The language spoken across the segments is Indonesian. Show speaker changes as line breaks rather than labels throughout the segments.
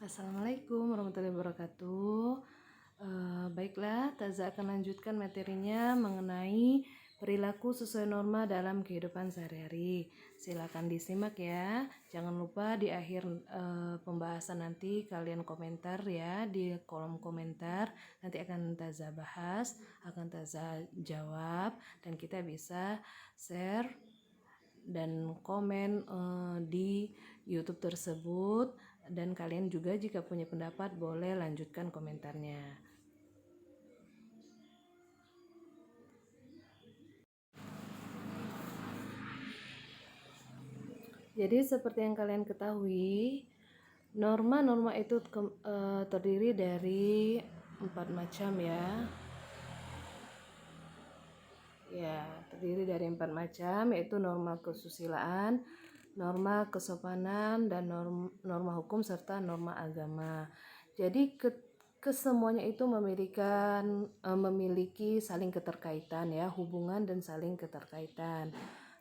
Assalamualaikum warahmatullahi wabarakatuh. Baiklah, Taza akan lanjutkan materinya mengenai perilaku sesuai norma dalam kehidupan sehari-hari. Silakan disimak ya. Jangan lupa di akhir pembahasan nanti kalian komentar ya di kolom komentar. Nanti akan Taza bahas, akan Taza jawab, dan kita bisa share dan komen di YouTube tersebut. Dan kalian juga jika punya pendapat boleh lanjutkan komentarnya. Jadi seperti yang kalian ketahui, norma-norma itu terdiri dari 4 macam ya. Terdiri dari 4 macam, yaitu norma kesusilaan, norma kesopanan, dan norma hukum serta norma agama. Jadi kesemuanya itu memiliki saling keterkaitan ya, hubungan dan saling keterkaitan.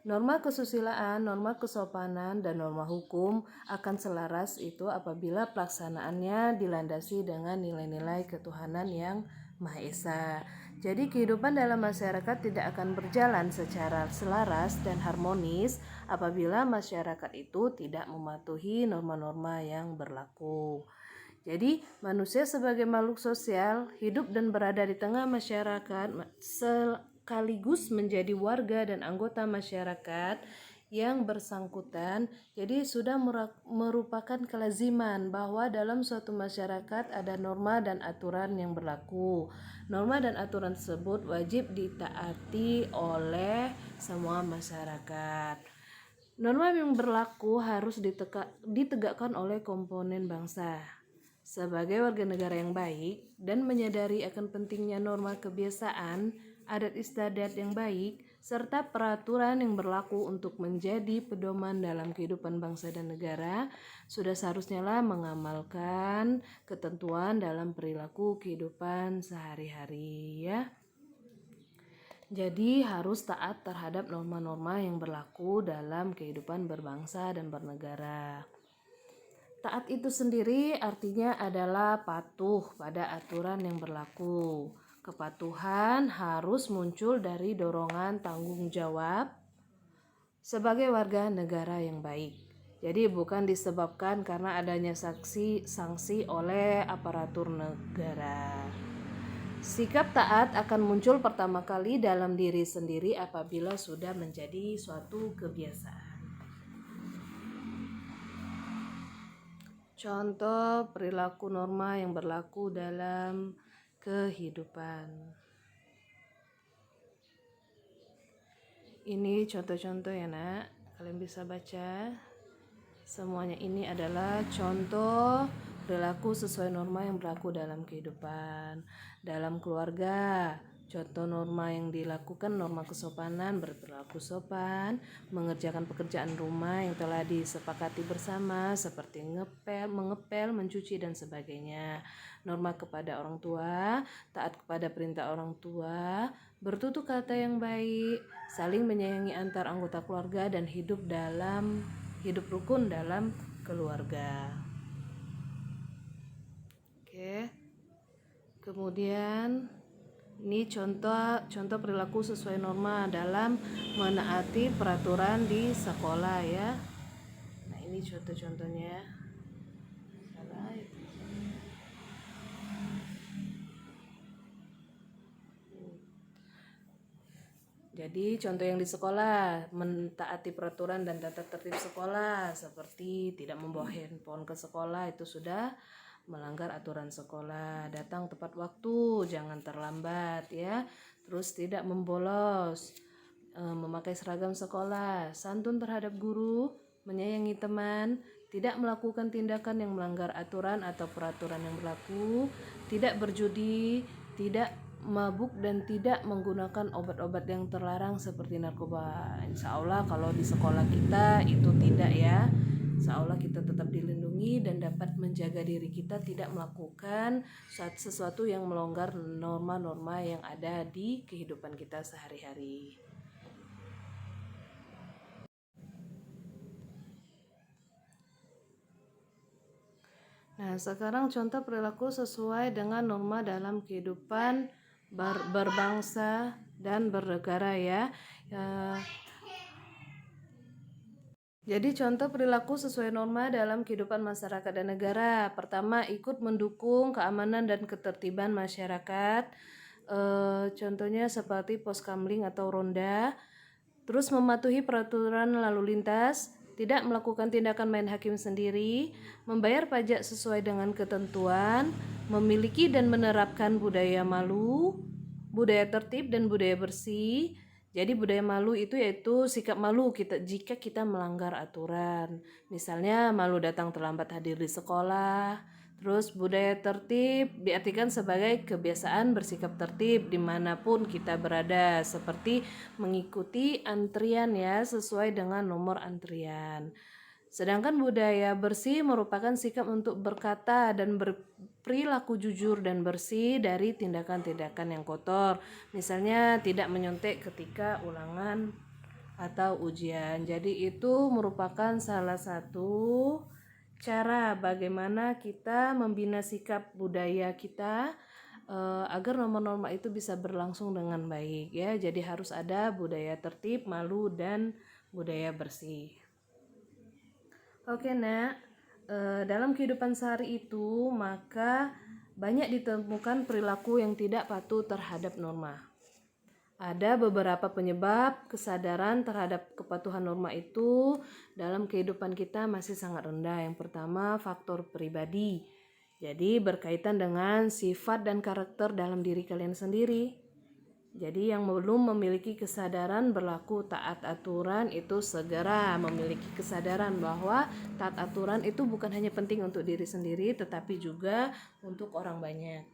Norma kesusilaan, norma kesopanan, dan norma hukum akan selaras itu apabila pelaksanaannya dilandasi dengan nilai-nilai ketuhanan yang Maha Esa. Jadi kehidupan dalam masyarakat tidak akan berjalan secara selaras dan harmonis apabila masyarakat itu tidak mematuhi norma-norma yang berlaku. Jadi manusia sebagai makhluk sosial hidup dan berada di tengah masyarakat sekaligus menjadi warga dan anggota masyarakat yang bersangkutan. Jadi sudah merupakan kelaziman bahwa dalam suatu masyarakat ada norma dan aturan yang berlaku. Norma dan aturan tersebut wajib ditaati oleh semua masyarakat. Norma yang berlaku harus ditegakkan oleh komponen bangsa. Sebagai warga negara yang baik dan menyadari akan pentingnya norma kebiasaan, adat istiadat yang baik, serta peraturan yang berlaku untuk menjadi pedoman dalam kehidupan bangsa dan negara, sudah seharusnya lah mengamalkan ketentuan dalam perilaku kehidupan sehari-hari ya. Jadi harus taat terhadap norma-norma yang berlaku dalam kehidupan berbangsa dan bernegara. Taat itu sendiri artinya adalah patuh pada aturan yang berlaku. Kepatuhan harus muncul dari dorongan tanggung jawab sebagai warga negara yang baik. Jadi bukan disebabkan karena adanya sanksi oleh aparatur negara. Sikap taat akan muncul pertama kali dalam diri sendiri apabila sudah menjadi suatu kebiasaan. Contoh perilaku norma yang berlaku dalam kehidupan. Ini contoh-contoh ya nak, kalian bisa baca. Semuanya ini adalah contoh perilaku sesuai norma yang berlaku dalam kehidupan. Dalam keluarga, contoh norma yang dilakukan norma kesopanan, berperilaku sopan, mengerjakan pekerjaan rumah yang telah disepakati bersama seperti mengepel, mencuci dan sebagainya. Norma kepada orang tua, taat kepada perintah orang tua, bertutur kata yang baik, saling menyayangi antar anggota keluarga dan hidup rukun dalam keluarga. Oke. Kemudian ini contoh perilaku sesuai norma dalam menaati peraturan di sekolah ya. Nah, ini contoh-contohnya. Jadi contoh yang di sekolah, mentaati peraturan dan tata tertib sekolah seperti tidak membawa handphone ke sekolah, itu sudah melanggar aturan sekolah. Datang tepat waktu, jangan terlambat ya. Terus tidak membolos, memakai seragam sekolah, santun terhadap guru, menyayangi teman, tidak melakukan tindakan yang melanggar aturan atau peraturan yang berlaku, tidak berjudi, tidak mabuk, dan tidak menggunakan obat-obat yang terlarang seperti narkoba. Insya Allah kalau di sekolah kita itu tidak ya. Insya Allah kita tetap dilindungi dan dapat menjaga diri kita tidak melakukan sesuatu yang melanggar norma-norma yang ada di kehidupan kita sehari-hari. Nah, sekarang contoh perilaku sesuai dengan norma dalam kehidupan berbangsa dan bernegara ya. Jadi contoh perilaku sesuai norma dalam kehidupan masyarakat dan negara. Pertama, ikut mendukung keamanan dan ketertiban masyarakat. Contohnya seperti poskamling atau ronda. Terus mematuhi peraturan lalu lintas, tidak melakukan tindakan main hakim sendiri, membayar pajak sesuai dengan ketentuan, memiliki dan menerapkan budaya malu, budaya tertib dan budaya bersih. Jadi budaya malu itu yaitu sikap malu jika kita melanggar aturan. Misalnya malu datang terlambat hadir di sekolah. Terus budaya tertib diartikan sebagai kebiasaan bersikap tertib dimanapun kita berada, seperti mengikuti antrian ya sesuai dengan nomor antrian. Sedangkan budaya bersih merupakan sikap untuk berkata dan berperilaku jujur dan bersih dari tindakan-tindakan yang kotor. Misalnya tidak menyontek ketika ulangan atau ujian. Jadi itu merupakan salah satu cara bagaimana kita membina sikap budaya kita agar norma-norma itu bisa berlangsung dengan baik ya. Jadi harus ada budaya tertib, malu, dan budaya bersih. Oke nak, dalam kehidupan sehari itu maka banyak ditemukan perilaku yang tidak patuh terhadap norma. Ada beberapa penyebab kesadaran terhadap kepatuhan norma itu dalam kehidupan kita masih sangat rendah. Yang pertama, faktor pribadi. Jadi berkaitan dengan sifat dan karakter dalam diri kalian sendiri. Jadi yang belum memiliki kesadaran berlaku taat aturan itu segera memiliki kesadaran bahwa taat aturan itu bukan hanya penting untuk diri sendiri tetapi juga untuk orang banyak.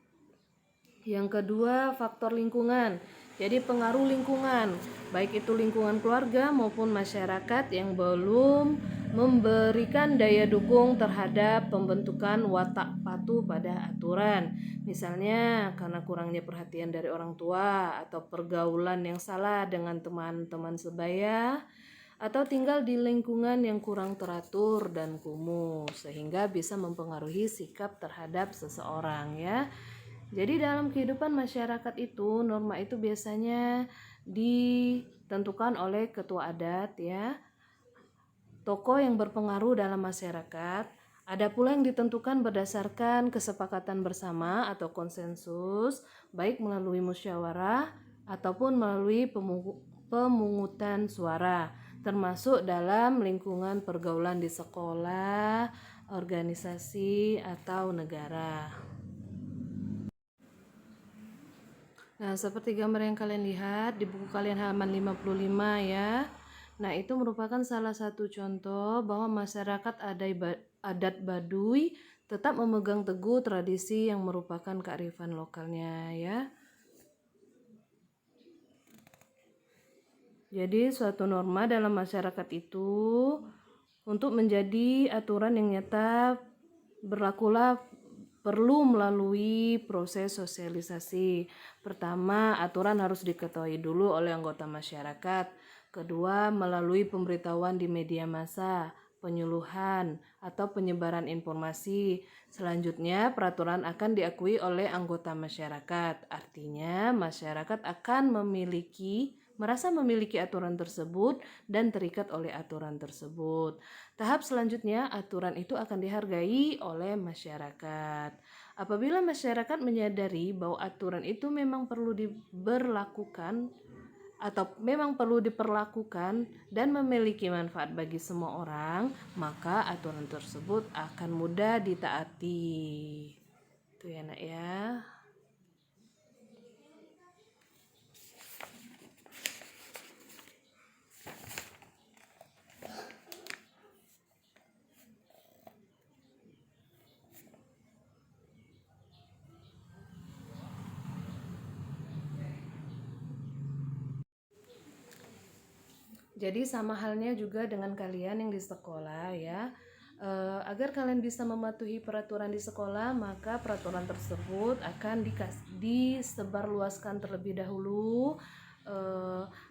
Yang kedua, faktor lingkungan. Jadi pengaruh lingkungan, baik itu lingkungan keluarga maupun masyarakat yang belum memberikan daya dukung terhadap pembentukan watak patuh pada aturan. Misalnya karena kurangnya perhatian dari orang tua atau pergaulan yang salah dengan teman-teman sebaya atau tinggal di lingkungan yang kurang teratur dan kumuh sehingga bisa mempengaruhi sikap terhadap seseorang ya. Jadi dalam kehidupan masyarakat itu norma itu biasanya ditentukan oleh ketua adat ya, tokoh yang berpengaruh dalam masyarakat. Ada pula yang ditentukan berdasarkan kesepakatan bersama atau konsensus, baik melalui musyawarah ataupun melalui pemungutan suara, termasuk dalam lingkungan pergaulan di sekolah, organisasi, atau negara. Nah, seperti gambar yang kalian lihat di buku kalian halaman 55 ya. Nah, itu merupakan salah satu contoh bahwa masyarakat adat Baduy tetap memegang teguh tradisi yang merupakan kearifan lokalnya ya. Jadi suatu norma dalam masyarakat itu untuk menjadi aturan yang nyata berlakulah perlu melalui proses sosialisasi. Pertama, aturan harus diketahui dulu oleh anggota masyarakat. Kedua, melalui pemberitahuan di media massa, penyuluhan, atau penyebaran informasi. Selanjutnya, peraturan akan diakui oleh anggota masyarakat. Artinya, masyarakat akan merasa memiliki aturan tersebut dan terikat oleh aturan tersebut. Tahap selanjutnya, aturan itu akan dihargai oleh masyarakat. Apabila masyarakat menyadari bahwa aturan itu memang perlu diberlakukan atau memang perlu diperlakukan dan memiliki manfaat bagi semua orang, maka aturan tersebut akan mudah ditaati. Itu ya nak ya. Jadi sama halnya juga dengan kalian yang di sekolah ya. Agar kalian bisa mematuhi peraturan di sekolah, maka peraturan tersebut akan disebarluaskan terlebih dahulu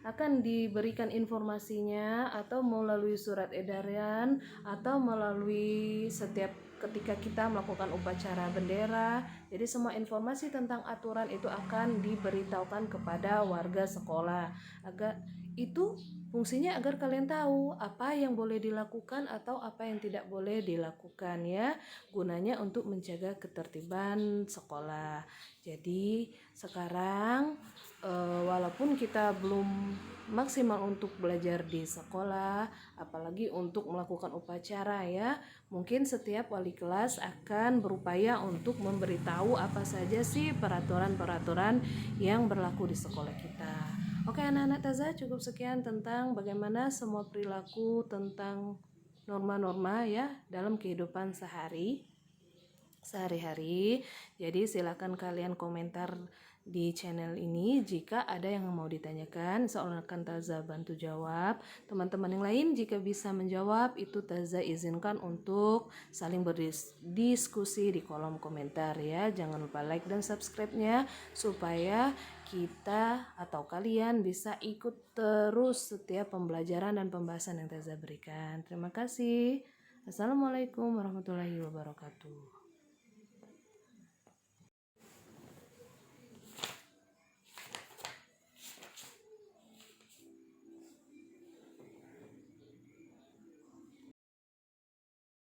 akan diberikan informasinya atau melalui surat edaran atau melalui setiap ketika kita melakukan upacara bendera. Jadi semua informasi tentang aturan itu akan diberitahukan kepada warga sekolah. Agar itu fungsinya agar kalian tahu apa yang boleh dilakukan atau apa yang tidak boleh dilakukan ya. Gunanya untuk menjaga ketertiban sekolah. Jadi sekarang walaupun kita belum maksimal untuk belajar di sekolah, apalagi untuk melakukan upacara ya, mungkin setiap wali kelas akan berupaya untuk memberitahu apa saja sih peraturan-peraturan yang berlaku di sekolah kita. Oke anak-anak Taza, cukup sekian tentang bagaimana semua perilaku tentang norma-norma ya dalam kehidupan sehari-hari. Jadi silakan kalian komentar di channel ini jika ada yang mau ditanyakan, seolah akan Taza bantu jawab. Teman-teman yang lain jika bisa menjawab, itu Taza izinkan untuk saling berdiskusi di kolom komentar ya. Jangan lupa like dan subscribe-nya supaya kita atau kalian bisa ikut terus setiap pembelajaran dan pembahasan yang Taza berikan. Terima kasih. Assalamualaikum warahmatullahi wabarakatuh.